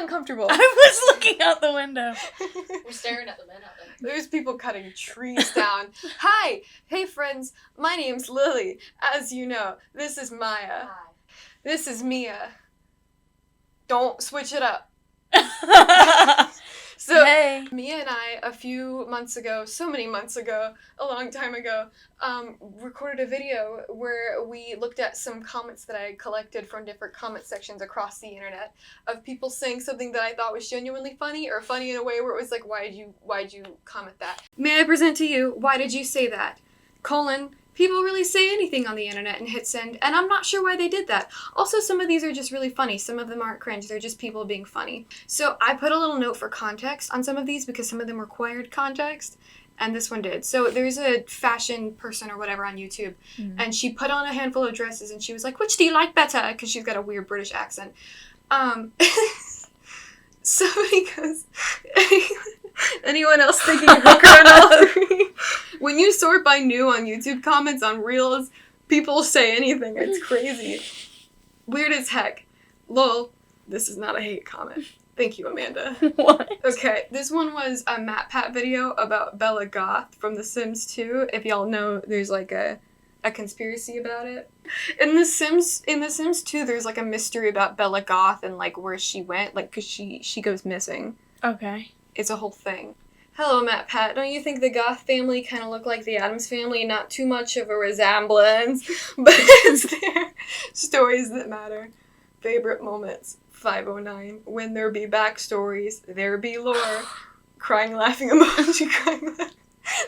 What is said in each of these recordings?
uncomfortable. I was looking out the window. We're staring at the men out there. There's people cutting trees down. Hi! Hey friends, my name's Lily. As you know, this is Maya. Hi. This is Mia. Don't switch it up. So, Hey. Mia and I, a few months ago, so many months ago, a long time ago, recorded a video where we looked at some comments that I had collected from different comment sections across the internet of people saying something that I thought was genuinely funny, or funny in a way where it was like, why'd you comment that? May I present to you, why did you say that? People really say anything on the internet and hit send, and I'm not sure why they did that. Also, some of these are just really funny. Some of them aren't cringe. They're just people being funny. So I put a little note for context on some of these because some of them required context, and this one did. So there's a fashion person or whatever on YouTube, and she put on a handful of dresses, and she was like, which do you like better? Because she's got a weird British accent. Somebody goes, anyone else thinking hooker on all three? When you sort by new on YouTube comments on Reels, people say anything. It's crazy. Weird as heck. Lol, this is not a hate comment. Thank you, Amanda. What? Okay, this one was a MatPat video about Bella Goth from The Sims 2. If y'all know, there's like a conspiracy about it. In The Sims 2, there's like a mystery about Bella Goth and like where she went, like because she goes missing. Okay. It's a whole thing. Hello, MatPat. Don't you think the Goth family kind of look like the Addams family? Not too much of a resemblance, but it's their stories that matter. Favorite moments. 509. When there be backstories, there be lore. Crying, laughing emoji, crying, laughing.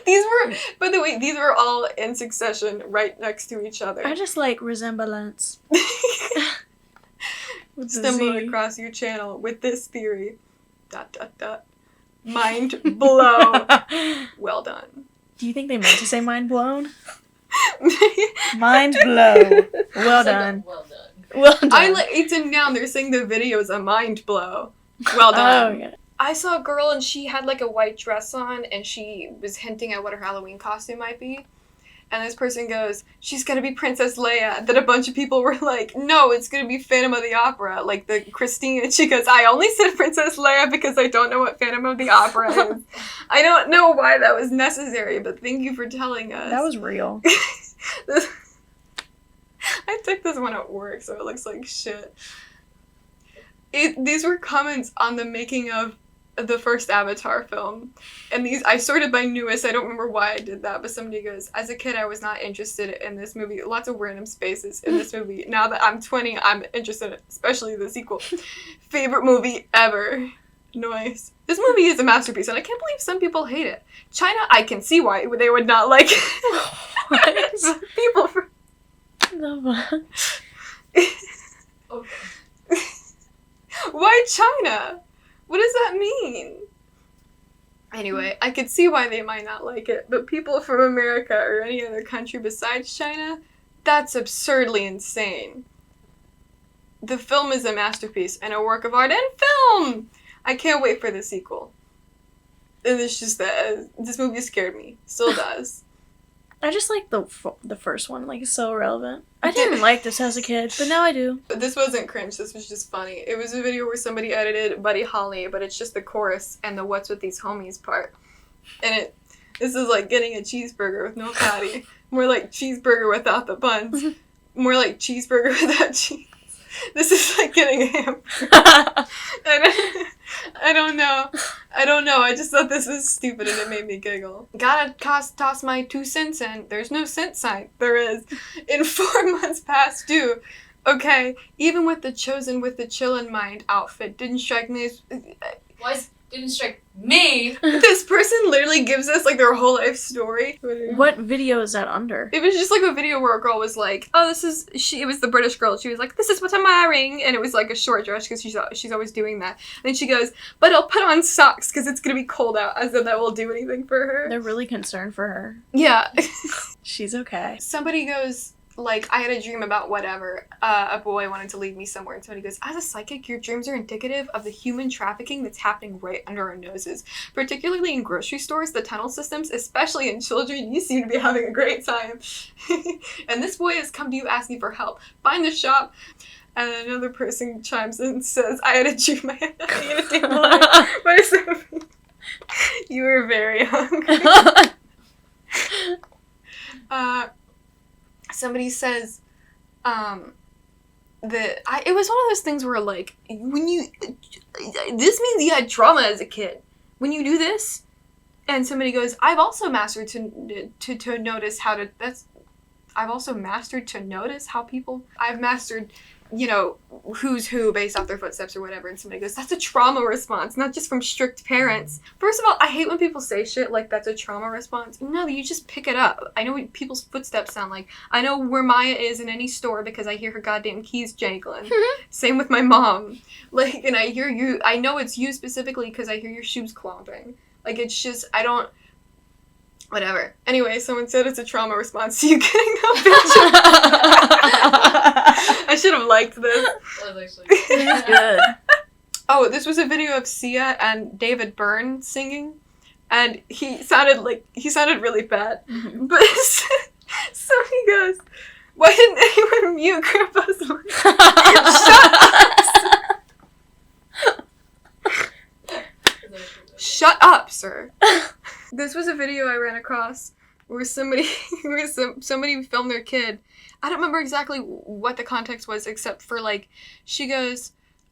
These were, by the way, these were all in succession, right next to each other. I just like resemblance. With the Stumbled Z. across your channel with this theory. ... Mind blow. Well done. Do you think they meant to say mind blown? Mind blow. Well It's like a done. well done. Well done. I like it's in now. They're saying the video is a mind blow. Well done. Oh, yeah. I saw a girl and she had like a white dress on and she was hinting at what her Halloween costume might be. And this person goes, she's gonna be Princess Leia. Then a bunch of people were like, no, it's gonna be Phantom of the Opera. Like the Christine, she goes, I only said Princess Leia because I don't know what Phantom of the Opera is. I don't know why that was necessary, but thank you for telling us. That was real. I took this one at work, so it looks like shit. These were comments on the making of the first Avatar film. And these, I sorted by newest. I don't remember why I did that, but somebody goes, as a kid, I was not interested in this movie. Lots of random spaces in this movie. Now that I'm 20, I'm interested in it, especially the sequel. Favorite movie ever. Nice. This movie is a masterpiece, and I can't believe some people hate it. China, I can see why they would not like it. What? People for... The Okay. Why China? What does that mean? Anyway, I could see why they might not like it, but people from America or any other country besides China, that's absurdly insane. The film is a masterpiece and a work of art and film! I can't wait for the sequel. And it's just that this movie scared me. Still does. I just like the first one. Like, it's so relevant. I didn't like this as a kid, but now I do. But this wasn't cringe, this was just funny. It was a video where somebody edited Buddy Holly, but it's just the chorus and the what's with these homies part. And this is like getting a cheeseburger with no patty. More like cheeseburger without the buns. More like cheeseburger without cheese. This is like getting a hamburger. I don't know. I just thought this was stupid and it made me giggle. Gotta toss my 2 cents in. There's no cent sign. There is. In 4 months past due. Okay, even with the chosen with the chill in mind outfit didn't strike me as... Didn't strike me. This person literally gives us like their whole life story. What video is that under? It was just like a video where a girl was like, oh, it was the British girl. She was like, this is what I'm wearing. And it was like a short dress because she's always doing that. And then she goes, but I'll put on socks because it's going to be cold out. As though that will do anything for her. They're really concerned for her. Yeah. She's okay. Somebody goes, like, I had a dream about whatever. A boy wanted to lead me somewhere. And somebody goes, as a psychic, your dreams are indicative of the human trafficking that's happening right under our noses. Particularly in grocery stores, the tunnel systems, especially in children, you seem to be having a great time. And this boy has come to you asking for help. Find the shop. And another person chimes in and says, I had to chew my head on a dandelion by Sophie. You were very hungry. Somebody says, it was one of those things where, like, this means you had trauma as a kid. When you do this, and somebody goes, I've also mastered to notice how to, I've also mastered to notice how people, I've mastered, you know, who's who based off their footsteps or whatever, and somebody goes, that's a trauma response, not just from strict parents. First of all, I hate when people say shit like that's a trauma response. No, you just pick it up. I know what people's footsteps sound like. I know where Maya is in any store because I hear her goddamn keys jangling. Same with my mom. Like, and I hear you, I know it's you specifically because I hear your shoes clomping. Like, it's just, I don't, whatever. Anyway, someone said it's a trauma response to you getting no picture. I should have liked this. That was actually Good. Oh, this was a video of Sia and David Byrne singing, and he sounded really bad. Mhm. But so he goes, why didn't anyone mute Grandpa's line? Shut up, sir. This was a video I ran across where somebody filmed their kid. I don't remember exactly what the context was, except for, like, she goes,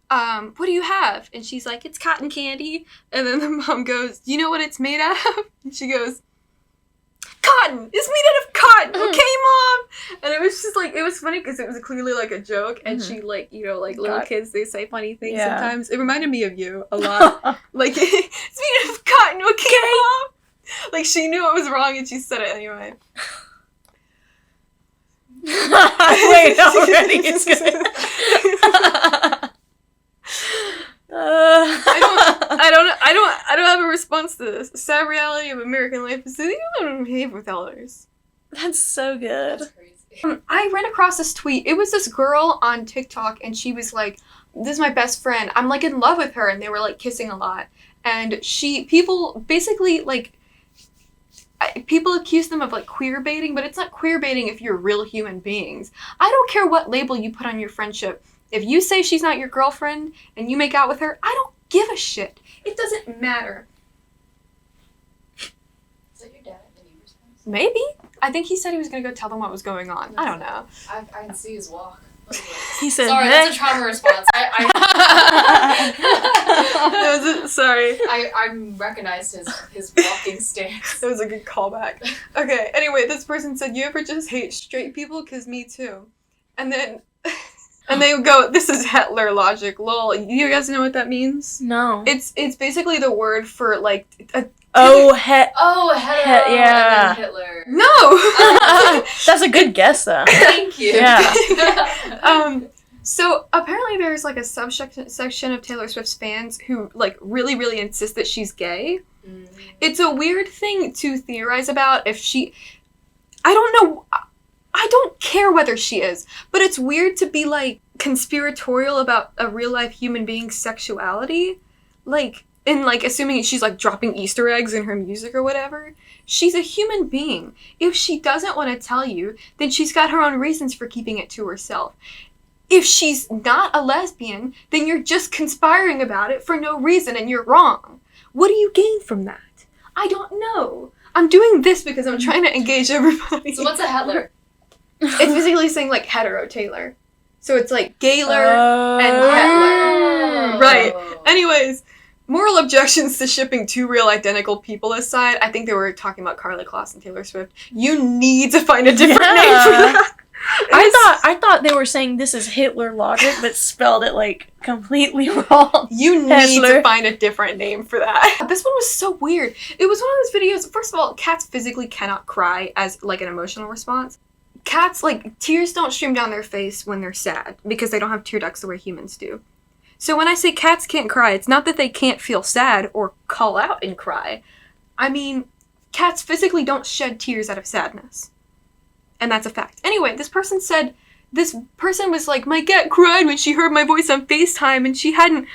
what do you have? And she's like, it's cotton candy. And then the mom goes, do you know what it's made out of? And she goes, cotton! It's made out of cotton! Okay, Mom! And it was just, like, it was funny because it was clearly, like, a joke. And she, like, you know, like, little kids, they say funny things sometimes. It reminded me of you a lot. Like, it's made out of cotton, okay, Mom? Like, she knew it was wrong and she said it anyway. Wait, already it's good. I don't have a response to this. The sad reality of American life is that you don't behave with elders. That's so good. that's crazy. I ran across this tweet. It was this girl on TikTok, and she was like, this is my best friend. I'm, like, in love with her, and they were, like, kissing a lot. And people basically, like, people accuse them of, like, queer baiting, but it's not queer baiting if you're real human beings. I don't care what label you put on your friendship. If you say she's not your girlfriend and you make out with her, I don't give a shit. It doesn't matter. Is that your dad at the neighbor's house? Maybe. I think he said he was going to go tell them what was going on. I don't know. I can see his walk. He said, Sorry, "Hey." that's a trauma response. Sorry. I recognized his walking stance. That was a good callback. Okay, anyway, this person said, you ever just hate straight people? 'Cause me too. And then, and they would go, this is Hitler logic, lol. You guys know what that means? No. It's basically the word for, like, a... Oh, Oh, hetero. yeah. And then Hitler. No! That's a good guess, though. Thank you. Yeah. So apparently there's, like, a subsection of Taylor Swift's fans who, like, really, really insist that she's gay. Mm. It's a weird thing to theorize about if she... I don't know... I don't care whether she is, but it's weird to be, like, conspiratorial about a real-life human being's sexuality. Like, and, like, assuming she's, like, dropping Easter eggs in her music or whatever. She's a human being. If she doesn't want to tell you, then she's got her own reasons for keeping it to herself. If she's not a lesbian, then you're just conspiring about it for no reason and you're wrong. What do you gain from that? I don't know. I'm doing this because I'm trying to engage everybody. So what's a Hitler? It's basically saying, like, hetero Taylor. So it's like Gaylor and Oh. Hitler. Right. Anyways, moral objections to shipping two real identical people aside, I think they were talking about Karlie Kloss and Taylor Swift. You need to find a different name for that. I thought they were saying this is Hitler logic, but spelled it, like, completely wrong. You need Hitler. to find a different name for that. This one was so weird. It was one of those videos, first of all, cats physically cannot cry as, like, an emotional response. Cats, like, tears don't stream down their face when they're sad, because they don't have tear ducts the way humans do. So when I say cats can't cry, it's not that they can't feel sad or call out and cry. I mean, cats physically don't shed tears out of sadness. And that's a fact. Anyway, this person was like, my cat cried when she heard my voice on FaceTime and she hadn't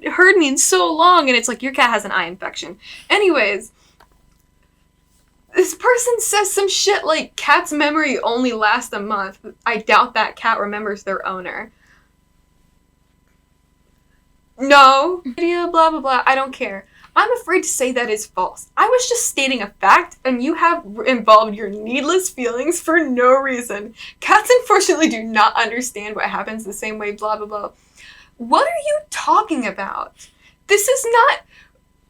heard me in so long, and it's like, your cat has an eye infection. Anyways, this person says some shit like, cat's memory only lasts a month. I doubt that cat remembers their owner. No. Video, blah, blah, blah. I don't care. I'm afraid to say that is false. I was just stating a fact, and you have involved your needless feelings for no reason. Cats unfortunately do not understand what happens the same way, blah, blah, blah. What are you talking about? This is not...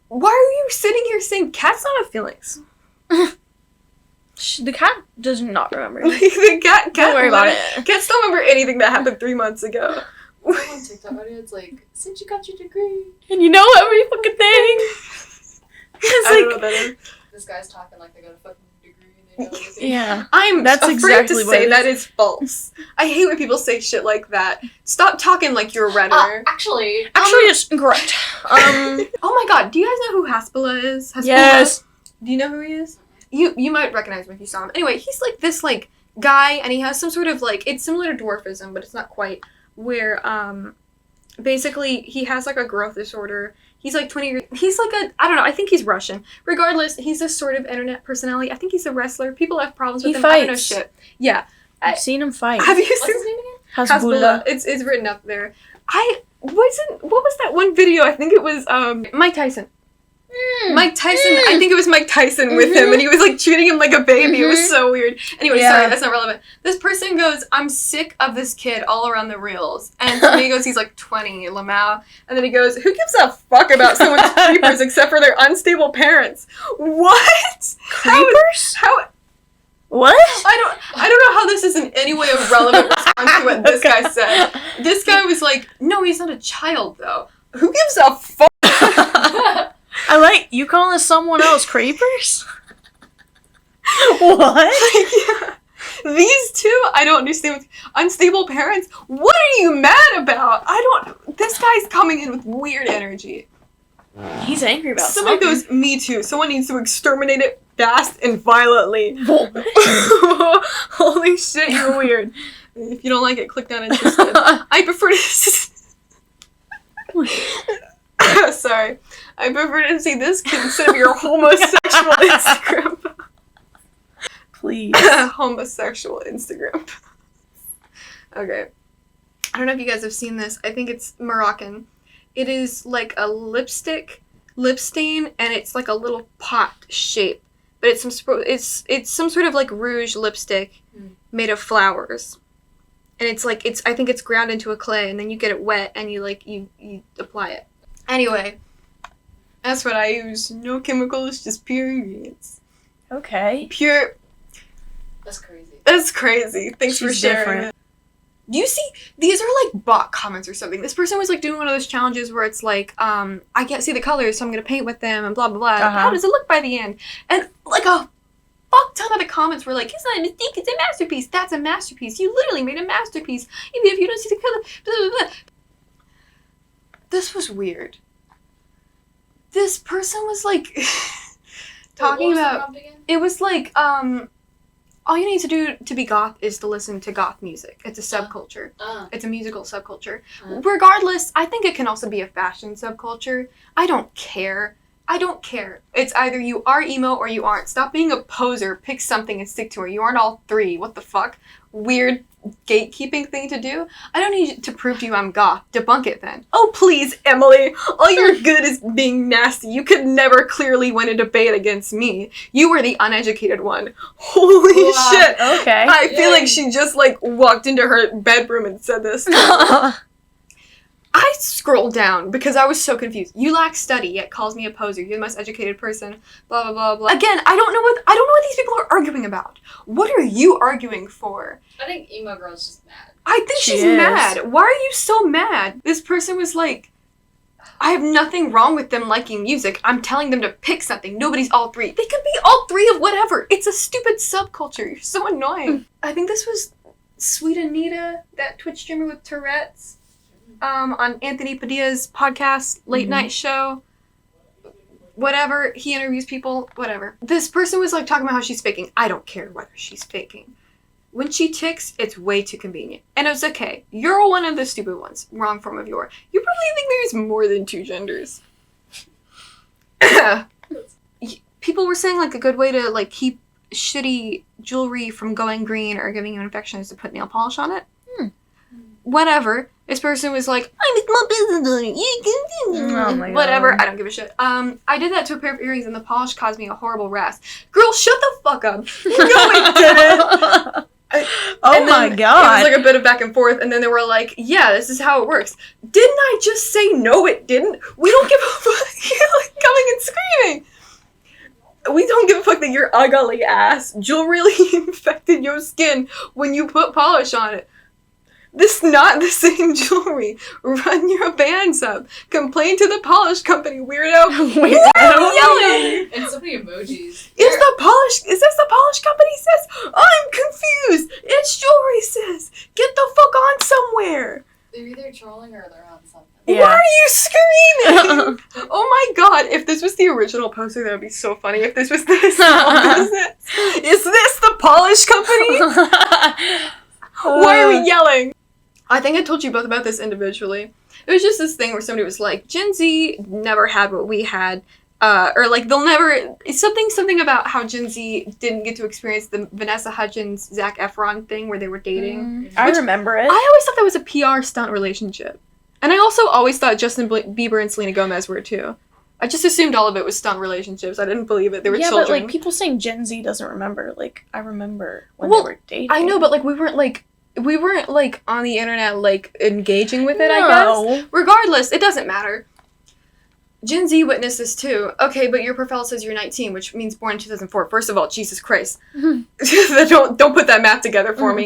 Why are you sitting here saying cats don't have feelings? The cat does not remember. Like, the cat Don't worry about it. Cats don't remember anything that happened 3 months ago. On TikTok video, it's like, since you got your degree. And you know every fucking thing. It's I don't know what that is. This guy's talking like they got a fucking degree and they know everything. Yeah. I'm That's afraid exactly to what say it that is false. I hate when people say shit like that. Stop talking like you're a Redditor. Actually, It's incorrect. Oh my god, do you guys know who Haspila is? Haspila? Yes. Do you know who he is? You might recognize him if you saw him. Anyway, he's like this like guy, and he has some sort of like, it's similar to dwarfism, but it's not quite, where basically he has like a growth disorder. He's like 20 years, he's like I don't know, I think he's Russian. Regardless, he's a sort of internet personality. I think he's a wrestler. People have problems with He him. I don't know fights. shit. Yeah. I've seen him fight. Have you what's seen his name again? Hasbulla. It's written up there. What was that one video? I think it was Mike Tyson. Mike Tyson, I think it was Mike Tyson with him, and he was like treating him like a baby. It was so weird. Anyway, Yeah. sorry, that's not relevant. This person goes, I'm sick of this kid all around the reels. And then he goes, he's like 20, Lamau. And then he goes, who gives a fuck about someone's creepers except for their unstable parents? What? Creepers? How What? I don't know how this is in any way a relevant response to what this guy said. This guy was like, no, he's not a child though. Who gives a fuck? I like you calling someone else creepers? What? Yeah. These two, I don't understand. Unstable parents? What are you mad about? This guy's coming in with weird energy. He's angry about Someone something. goes, me too. Someone needs to exterminate it fast and violently. What? Holy shit, you're weird. If you don't like it, click down interested. I prefer to... Sorry. I prefer to see this kid instead of your homosexual Instagram. Please. Homosexual Instagram. Okay. I don't know if you guys have seen this. I think it's Moroccan. It is like a lip stain, and it's like a little pot shape. But it's some sort of like rouge lipstick made of flowers. And I think it's ground into a clay, and then you get it wet and you apply it. Anyway, that's what I use. No chemicals, just pure ingredients. Okay. Pure. That's crazy. That's crazy. Thanks for She's sharing. different. Do you see? These are like bot comments or something. This person was like doing one of those challenges where it's like, I can't see the colors, so I'm gonna paint with them and blah blah blah. Uh-huh. How does it look by the end? And like a fuck ton of the comments were like, it's not a mistake, it's a masterpiece. That's a masterpiece. You literally made a masterpiece, even if you don't see the color. Blah, blah, blah. This was weird. This person was like talking What was the about. prompt again? It was like, all you need to do to be goth is to listen to goth music. It's a subculture. It's a musical subculture. Regardless, I think it can also be a fashion subculture. I don't care. It's either you are emo or you aren't. Stop being a poser. Pick something and stick to it. You aren't all three. What the fuck? Weird gatekeeping thing to do. I don't need to prove to you I'm goth. Debunk it then. Oh please, Emily. All you're good is being nasty. You could never clearly win a debate against me. You were the uneducated one. Holy Wow. shit. Okay. I feel Yay. like she just like walked into her bedroom and said this. I scrolled down because I was so confused. You lack study, yet calls me a poser. You're the most educated person. Blah blah blah blah. Again, I don't know what these people are arguing about. What are you arguing for? I think emo girl's just mad. I think She she's is. mad. Why are you so mad? This person was like, I have nothing wrong with them liking music. I'm telling them to pick something. Nobody's all three. They could be all three of whatever. It's a stupid subculture. You're so annoying. I think this was Sweet Anita, that Twitch streamer with Tourette's, on Anthony Padilla's podcast, late night show. Whatever. He interviews people. Whatever. This person was like talking about how she's faking. I don't care whether she's faking. When she ticks, it's way too convenient. And it's okay. You're one of the stupid ones. Wrong form of your. You probably think there's more than two genders. People were saying like a good way to like keep shitty jewelry from going green or giving you an infection is to put nail polish on it. whatever. This person was like, I'm a small business owner. You can Oh my whatever. God. I don't give a shit. I did that to a pair of earrings and the polish caused me a horrible rash. Girl, shut the fuck up. No, it didn't. Oh And my then god. It was like a bit of back and forth, and then they were like, yeah, this is how it works. Didn't I just say no, it didn't? We don't give a fuck. You're like coming and screaming. We don't give a fuck that your ugly ass jewelry infected your skin when you put polish on it. This not the same jewelry. Run your bands up. Complain to the polish company, weirdo. Wait, Why are you yelling? And so many emojis. Is this the polish company sis? I'm confused. It's jewelry sis. Get the fuck on somewhere. They're either trolling or they're on something. Yeah. Why are you screaming? Oh my god, if this was the original poster, that would be so funny. If this was the small business. Is this the polish company? Why are we yelling? I think I told you both about this individually. It was just this thing where somebody was like, Gen Z never had what we had. Or like they'll never something about how Gen Z didn't get to experience the Vanessa Hudgens Zac Efron thing where they were dating. I remember it. I always thought that was a PR stunt relationship, and I also always thought Justin Bieber and Selena Gomez were too. I just assumed all of it was stunt relationships. I didn't believe it. They were children. but like people saying Gen Z doesn't remember. Like I remember when Well, they were dating. I know, but like we weren't like on the internet like engaging with it. I No. guess. Regardless, it doesn't matter. Gen Z witnessed this too. Okay, but your profile says you're 19, which means born in 2004. First of all, Jesus Christ. don't put that math together for me.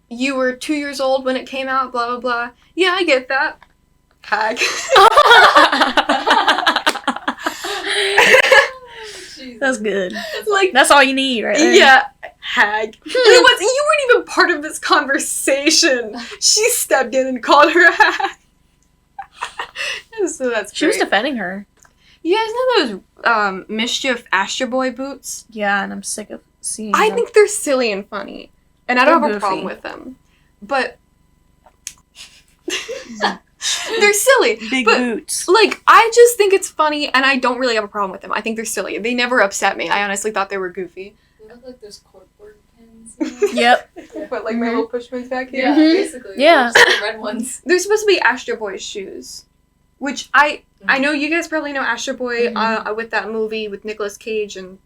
You were 2 years old when it came out, blah, blah, blah. Yeah, I get that. Hag. Jesus. That's good. Like, That's all you need, right? there. yeah, hag. And it was, you weren't even part of this conversation. She stepped in and called her a hag. So that's She was great. defending her. You guys know those Mischief Astro Boy boots? Yeah, and I'm sick of seeing I them. think they're silly and funny. And I don't They're have a problem goofy. with them. But they're silly. big but- boots. Like, I just think it's funny and I don't really have a problem with them. I think they're silly. They never upset me. I honestly thought they were goofy. They look like those corkboard pins. Yep. But like my little push pins back Yeah, Mhm. basically. Yeah. Just the red ones. They're supposed to be Astro Boy shoes. Which I know you guys probably know Astro Boy with that movie with Nicolas Cage and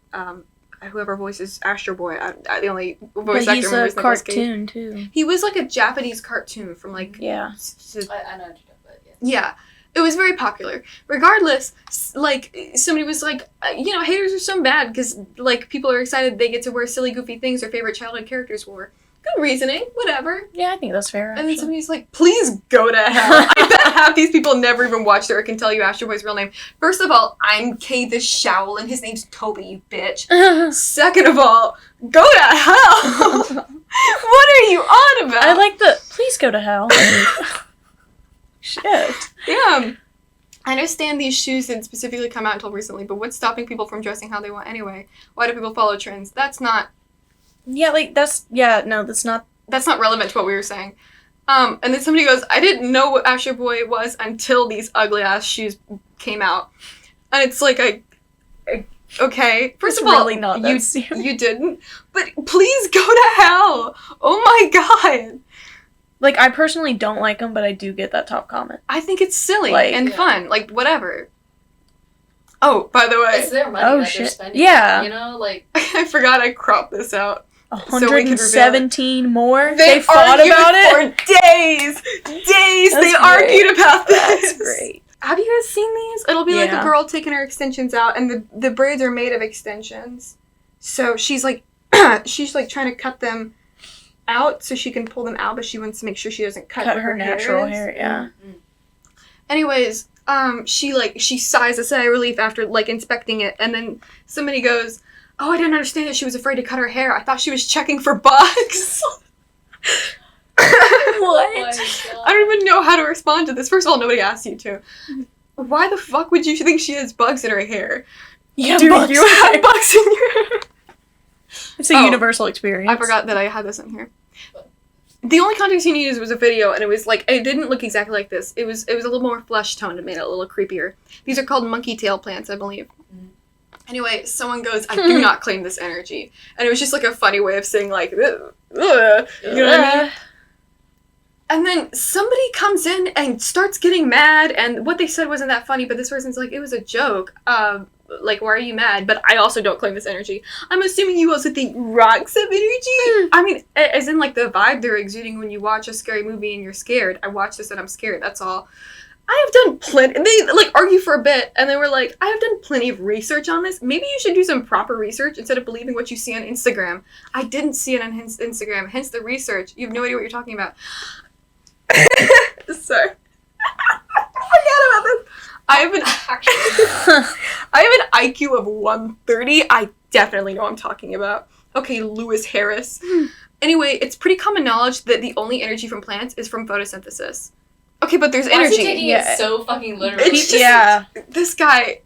whoever voices Astro Boy. The only voice But actor he's I remember a is Nicolas Cage. cartoon too. He was like a Japanese cartoon from like Yeah. I know what you're talking about, yeah. yeah. It was very popular. Regardless, like somebody was like, haters are so bad because like people are excited they get to wear silly, goofy things their favorite childhood characters wore. Good reasoning, whatever. Yeah, I think that's fair. And then actually. somebody's like, please go to hell. I bet half these people never even watched it or can tell you Astro Boy's real name. First of all, I'm Kay the Showl and his name's Toby, you bitch. Second of all, go to hell. What are you on about? I like the please go to hell. Shit. Damn. I understand these shoes didn't specifically come out until recently, but what's stopping people from dressing how they want anyway? Why do people follow trends? That's not Yeah, like that's not. relevant to what we were saying. And then somebody goes, I didn't know what Astro Boy was until these ugly ass shoes came out. And it's like, okay. First It's of all, really not that serious. you didn't. But please go to hell. Oh my god. Like I personally don't like them, but I do get that top comment. I think it's silly Like- and Yeah. fun. Like, whatever. Oh, by the way, It's their money Oh, that shit. they're spending. Yeah. You know, like, I forgot I cropped this out. So we can reveal it. 117 more. They They fought argued about it. for days. Days That's they great. argued about this. That's great. Have you guys seen these? It'll be like a Yeah. girl taking her extensions out, and the braids are made of extensions. So she's like, she's like trying to cut them out so she can pull them out, but she wants to make sure she doesn't cut, Cut where her natural is. hair. Yeah. Anyways, she sighs a sigh of relief after like inspecting it, and then somebody goes, "Oh, I didn't understand that she was afraid to cut her hair. I thought she was checking for bugs." oh my God. I don't even know how to respond to this. First of all, nobody asked you to. Why the fuck would you think she has bugs in her hair? Yeah. Do bugs. you have bugs in your hair? It's a Oh. universal experience. I forgot that I had this in here. The only context you needed was a video, and it was like it didn't look exactly like this. It was a little more flesh toned and made it a little creepier. These are called monkey tail plants, I believe. Anyway, someone goes, "I do not claim this energy," and it was just like a funny way of saying like, "Ugh." You know what I mean? And then somebody comes in and starts getting mad, and what they said wasn't that funny, but this person's like, it was a joke. Like, why are you mad? But I also don't claim this energy. I'm assuming you also think rocks have energy? I mean, as in, like, the vibe they're exuding when you watch a scary movie and you're scared. I watch this and I'm scared, that's all. I have done plenty, they, like, argue for a bit, and they were like, I have done plenty of research on this. Maybe you should do some proper research instead of believing what you see on Instagram. I didn't see it on Instagram, hence the research. You have no idea what you're talking about. Sorry. Forget about this. I have an IQ of 130. I definitely know what I'm talking about. Okay, Lewis Harris. Anyway, it's pretty common knowledge that the only energy from plants is from photosynthesis. Okay, but there's Why is energy. he taking it so fucking literally? It's just, this guy.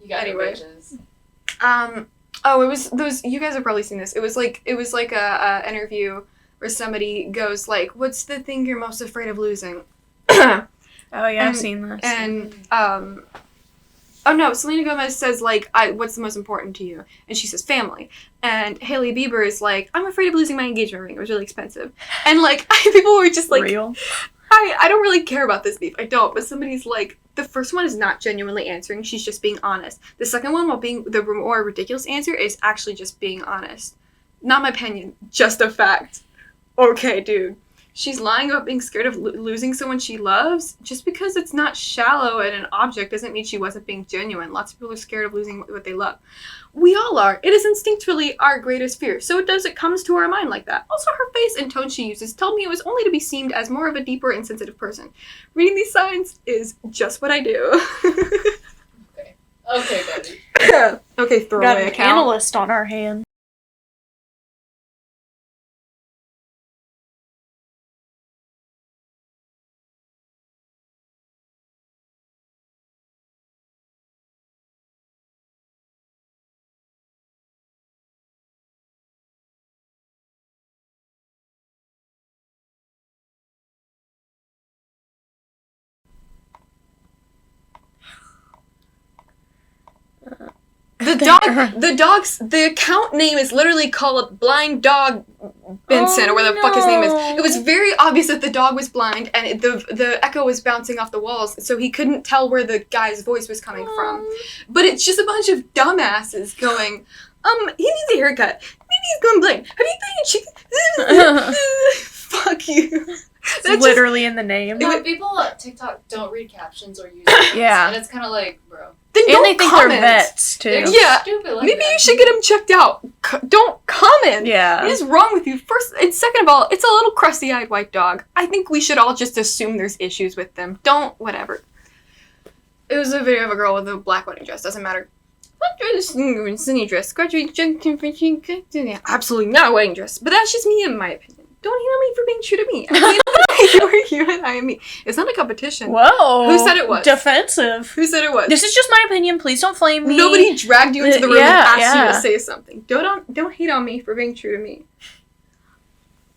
You got anyway. Bitches. Oh, it was those. You guys have probably seen this. It was like a interview where somebody goes like, "What's the thing you're most afraid of losing?" Oh yeah, I've seen this. And oh no, Selena Gomez says like, "What's the most important to you?" And she says family. And Hailey Bieber is like, "I'm afraid of losing my engagement ring. It was really expensive." And like, people were just like, real. I don't really care about this beef. I don't. But somebody's like, the first one is not genuinely answering. She's just being honest. The second one, while being the more ridiculous answer, is actually just being honest. Not my opinion, just a fact. Okay, dude. She's lying about being scared of losing someone she loves. Just because it's not shallow and an object doesn't mean she wasn't being genuine. Lots of people are scared of losing what they love. We all are. It is instinctually our greatest fear. So it comes to our mind like that. Also, her face and tone she uses told me it was only to be seemed as more of a deeper and sensitive person. Reading these signs is just what I do. Okay, buddy. Okay, throw Got away an account. analyst on our hand. The account name is literally called Blind Dog Benson, or whatever the fuck his name is. It was very obvious that the dog was blind, and the echo was bouncing off the walls, so he couldn't tell where the guy's voice was coming from. But it's just a bunch of dumbasses going, he needs a haircut. Maybe he's going blind. Have you been chicken? Fuck you. It's literally in the name. No, people on TikTok don't read captions or use it. Yeah. And it's kind of like, bro. Then And don't they think comment. they're vets too. They're Yeah, stupid like Maybe that. you should get him checked out. Don't comment. Yeah. What is wrong with you? First and second of all, it's a little crusty-eyed white dog. I think we should all just assume there's issues with them. Don't, whatever. It was a video of a girl with a black wedding dress. Doesn't matter. What dress? Sunny dress. Absolutely not a wedding dress. But that's just me in my opinion. Don't hate on me for being true to me. I mean, you are you and I am me. It's not a competition. Whoa. Who said it was? Defensive. Who said it was? This is just my opinion. Please don't flame me. Nobody dragged you into the room Yeah, and asked you yeah. to say something. Don't hate on me for being true to me.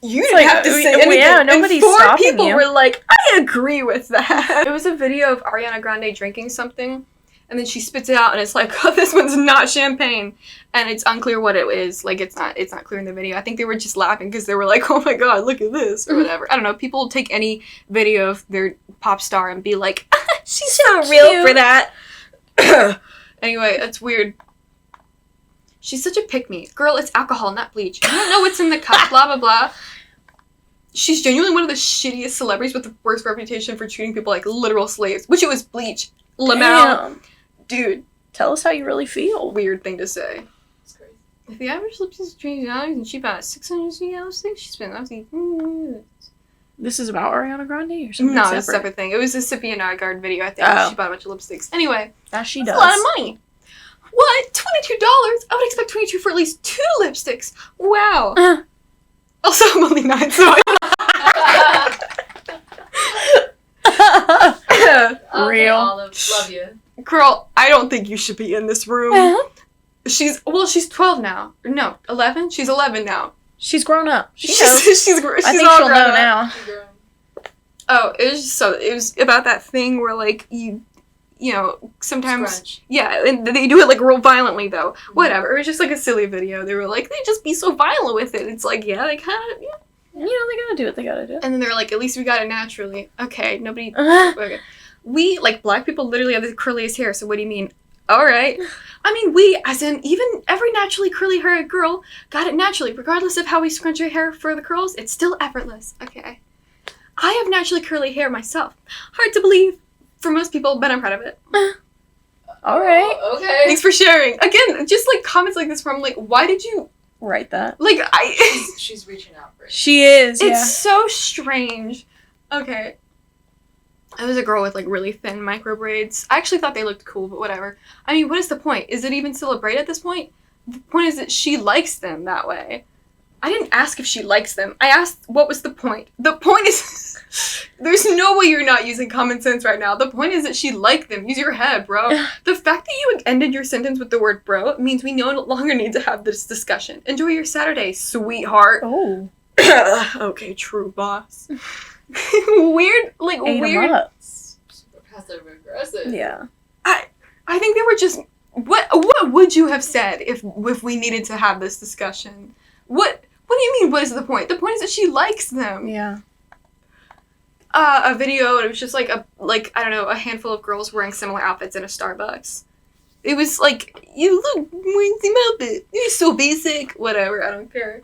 You It's didn't like, have to we- say anything. yeah, and nobody's 4 stopping people you. were like, I agree with that. It was a video of Ariana Grande drinking something, and then she spits it out, and it's like, oh, this one's not champagne, and it's unclear what it is. Like, it's not clear in the video. I think they were just laughing because they were like, oh my god, look at this, or whatever. I don't know. People will take any video of their pop star and be like, she's so real cute. for that. Anyway, that's weird. She's such a pick-me. Girl, it's alcohol, not bleach. You don't know what's in the cup, blah, blah, blah. She's genuinely one of the shittiest celebrities with the worst reputation for treating people like literal slaves, which it was bleach. Lamau. Damn. Dude, Tell us how you really feel. weird thing to say. It's crazy. If the average lipstick is $20 and she bought a 600 CL lipstick, she spent obviously... This is about Ariana Grande or something No, separate? it's a separate thing. It was a Sippy Nygaard video, I think. Oh. She bought a bunch of lipsticks. Anyway, That she that's does. a lot of money. What? $22? I would expect 22 for at least 2 lipsticks. Wow. Also, I'm only 9, so Okay, Real. Olive, love you. Girl, I don't think you should be in this room. She's 12 now. No, 11? She's 11 now. She's grown up. She She's knows. she's I think all she'll grown know up. now. Oh, it was about that thing where like you know, sometimes Scrunch. yeah, and they do it like real violently though. Whatever. It was just like a silly video. They were like, they just be so violent with it. It's like, yeah, they kind of You know, they gotta do what they gotta do. And then they're like, at least we got it naturally. Okay, nobody... Okay. We, like, black people literally have the curliest hair, so what do you mean? Alright. I mean, we, as in, even every naturally curly-haired girl got it naturally. Regardless of how we scrunch our hair for the curls, it's still effortless. Okay. I have naturally curly hair myself. Hard to believe for most people, but I'm proud of it. Alright. Oh, okay. Thanks for sharing. Again, just, like, comments like this from, like, why did you... Write that. Like, She's reaching out for it. She is, yeah. It's so strange. Okay. It was a girl with, like, really thin micro braids. I actually thought they looked cool, but whatever. I mean, what is the point? Is it even still a braid at this point? The point is that she likes them that way. I didn't ask if she likes them. I asked what was the point. The point is... There's no way you're not using common sense right now. The point is that she liked them. Use your head, bro. The fact that you ended your sentence with the word bro means we no longer need to have this discussion. Enjoy your Saturday, sweetheart. Oh. Okay, true boss. Weird, like, Ate 'em weird. up. Super passive aggressive. Yeah. I think they were just... What would you have said if we needed to have this discussion? What do you mean, what is the point? The point is that she likes them. Yeah. A video, and it was just like I don't know, a handful of girls wearing similar outfits in a Starbucks. It was like, you look wearing the same outfit. You're so basic. Whatever, I don't care.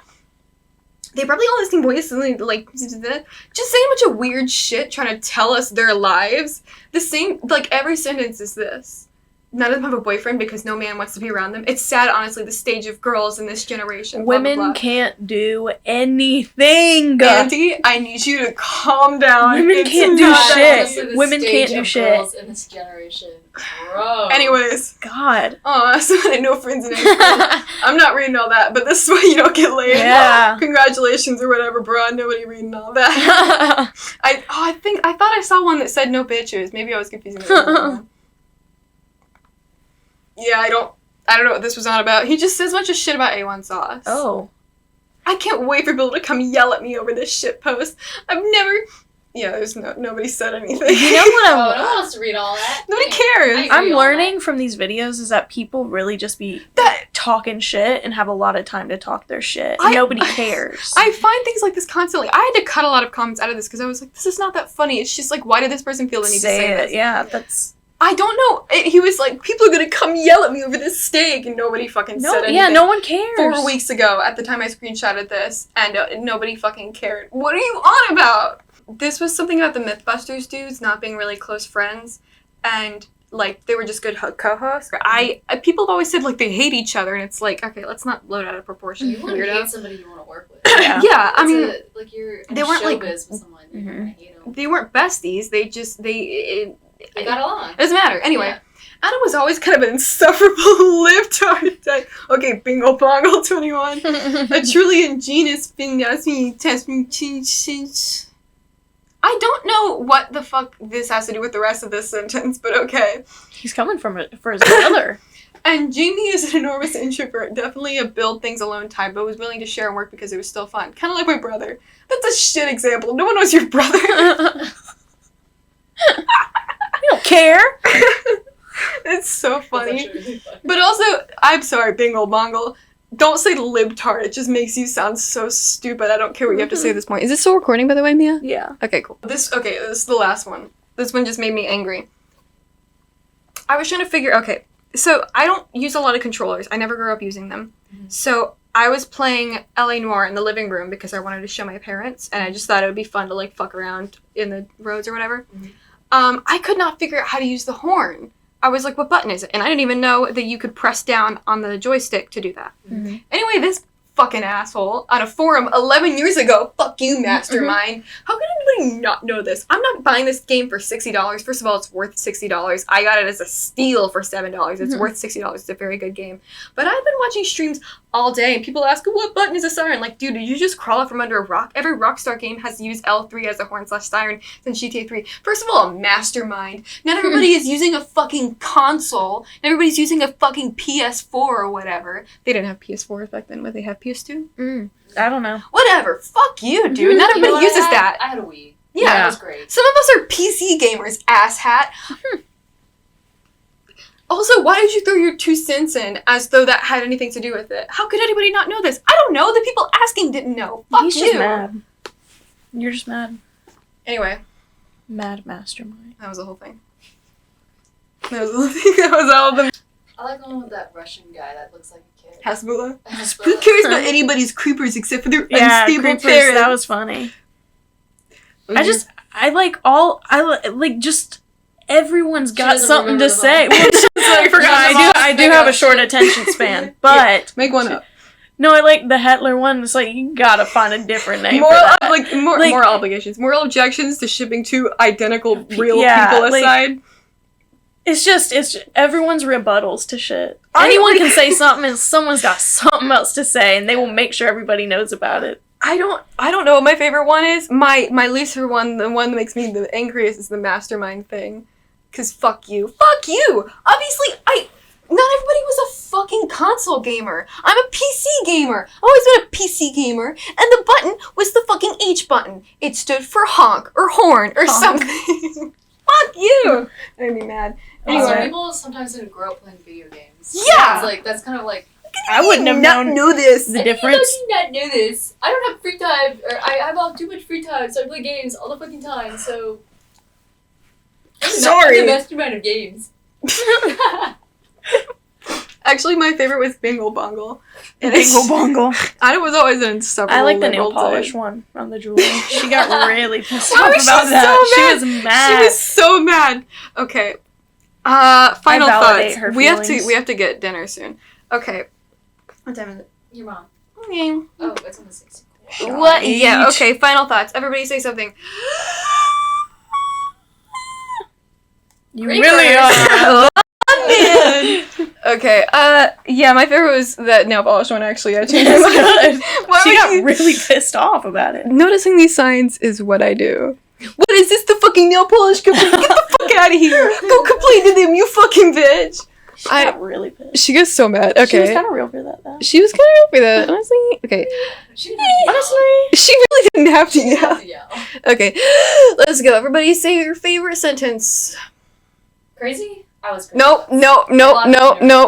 They probably all have the same voice, and like just saying a bunch of weird shit, trying to tell us their lives. The same, like, every sentence is this. None of them have a boyfriend because no man wants to be around them. It's sad, honestly, the stage of girls in this generation. Blah, Women blah, blah. can't do anything. Auntie, I need you to calm down. Women It's can't do not that shit. easy. Honestly, the Women stage can't do of shit. girls in this generation. Bro. Anyways. God. Aw, so I had no friends in high school. I'm not reading all that, but this is why you don't get laid. Yeah. Congratulations or whatever, bro. Nobody reading all that. I thought I saw one that said no bitches. Maybe I was confusing it. Yeah, I don't know what this was on about. He just says a bunch of shit about A1 sauce. Oh. I can't wait for people to come yell at me over this shit post. I've never... Yeah, there's nobody said anything. You know what Oh, no one wants to read all that. Nobody cares. I I'm agree on learning from these videos is that people really just be talking shit and have a lot of time to talk their shit. Nobody cares. I find things like this constantly. I had to cut a lot of comments out of this because I was like, this is not that funny. It's just like, why did this person feel the need to say it. this? Yeah, that's... I don't know. He was like, people are going to come yell at me over this steak, and nobody fucking said anything. Yeah, no one cares. 4 weeks ago, at the time I screenshotted this, and nobody fucking cared. What are you on about? This was something about the Mythbusters dudes not being really close friends, and, like, they were just good co-hosts. People have always said, like, they hate each other, and it's like, okay, let's not blow it out of proportion, you You want to weirdo. hate somebody you want to work with. Yeah, I mean... like, you're in they weren't, like- showbiz with someone, you're gonna hate them. They weren't besties, they They got along. It doesn't matter. Anyway, Yeah. Adam was always kind of an insufferable libtard type. Okay, bingo bongo 21. A truly ingenious I don't know what the fuck this has to do with the rest of this sentence, but okay. He's coming for his brother. And Jamie is an enormous introvert, definitely a build things alone type, but was willing to share and work because it was still fun. Kind of like my brother. That's a shit example. No one knows your brother. I don't care. It's so funny. That's actually really funny. But also, I'm sorry, bingle bongle. Don't say libtard. It just makes you sound so stupid. I don't care what you have to say at this point. Is this still recording, by the way, Mia? Yeah. Okay, cool. This is the last one. This one just made me angry. I was trying to figure... Okay, so I don't use a lot of controllers. I never grew up using them. Mhm. So I was playing L.A. Noire in the living room because I wanted to show my parents, and I just thought it would be fun to, like, fuck around in the roads or whatever. Mhm. I could not figure out how to use the horn. I was like, what button is it? And I didn't even know that you could press down on the joystick to do that. Mm-hmm. Anyway, this fucking asshole on a forum 11 years ago, fuck you, Mastermind. How could anybody not know this? I'm not buying this game for $60. First of all, it's worth $60. I got it as a steal for $7. It's worth $60. It's a very good game. But I've been watching streams all day, and people ask, what button is a siren? Like, dude, did you just crawl up from under a rock? Every Rockstar game has used L3 as a horn/siren since GTA 3. First of all, Mastermind. Not everybody is using a fucking console. Everybody's using a fucking PS4 or whatever. They didn't have PS4s back then, but they have PS2. I don't know. Whatever. Fuck you, dude. Not You know everybody what? uses I that. had a Wii. Yeah. That was great. Some of us are PC gamers, asshat. Also, why did you throw your 2 cents in as though that had anything to do with it? How could anybody not know this? I don't know. The people asking didn't know. Fuck He's you. just mad. You're just mad. Anyway, Mad mastermind. that was the whole thing. That was the whole thing. That was all of them. I like the one with that Russian guy that looks like a kid. Hasbulla. Hasbulla. Who cares about anybody's creepers except for their Yeah, unstable creepers, parents? that was funny. I like just everyone's got doesn't something to remember say. them all. I forgot I them all. I do have a short attention span, but Make one up. no, I like the Hetler one. It's like you gotta find a different name Moral, for that. Like- moral obligations. Moral objections to shipping two identical real Yeah, people like- aside. It's just everyone's rebuttals to shit. I Anyone like- can say something, and someone's got something else to say, and they will make sure everybody knows about it. I don't know what my favorite one is. My least favorite one, the one that makes me the angriest, is the mastermind thing. Cause fuck you. Fuck you! Obviously, not everybody was a fucking console gamer. I'm a PC gamer. I've always been a PC gamer. And the button was the fucking H button. It stood for honk or horn or Honk. something. Fuck you! That made me mad. Also, Anyway. people sometimes didn't grow up playing video games. Yeah! It's like, that's kind of like, I wouldn't have not known know this. the how difference. do you not know this? I don't have free time, or I have all too much free time, so I play games all the fucking time, so... Sorry. I'm the mastermind of games. Actually, my favorite was Bingle Bongle. And Bingle Bongle. I was always an insufferable I like the nail liberal polish type. one from the jeweler. She got really pissed Why off was she about that. so She was mad. She was so mad. Okay. Final validate thoughts. her We have feelings. to get dinner soon. Okay. What time is it? Your mom. Okay. Oh, it's on the 6th. What? Yeah, Each. okay, final thoughts. Everybody say something. You Creepers. really are. Man. Okay, yeah, my favorite was that nail polish one, actually. I changed That's my mind. good. Why She would got you- really pissed off about it. Noticing these signs is what I do. What is this, the fucking nail polish company? Get the fuck out of here! Go complain to them, you fucking bitch! She I- got really pissed. She gets so mad. She was Okay. kind of real for that, though. She was kind of real for that, honestly. Okay. She didn't have to Honestly. She really didn't have to yell. She didn't yell. have to yell. Okay, let's go. Everybody say your favorite sentence. Crazy? I was crazy. Nope, nope, nope, Lots of nope, dinner. nope.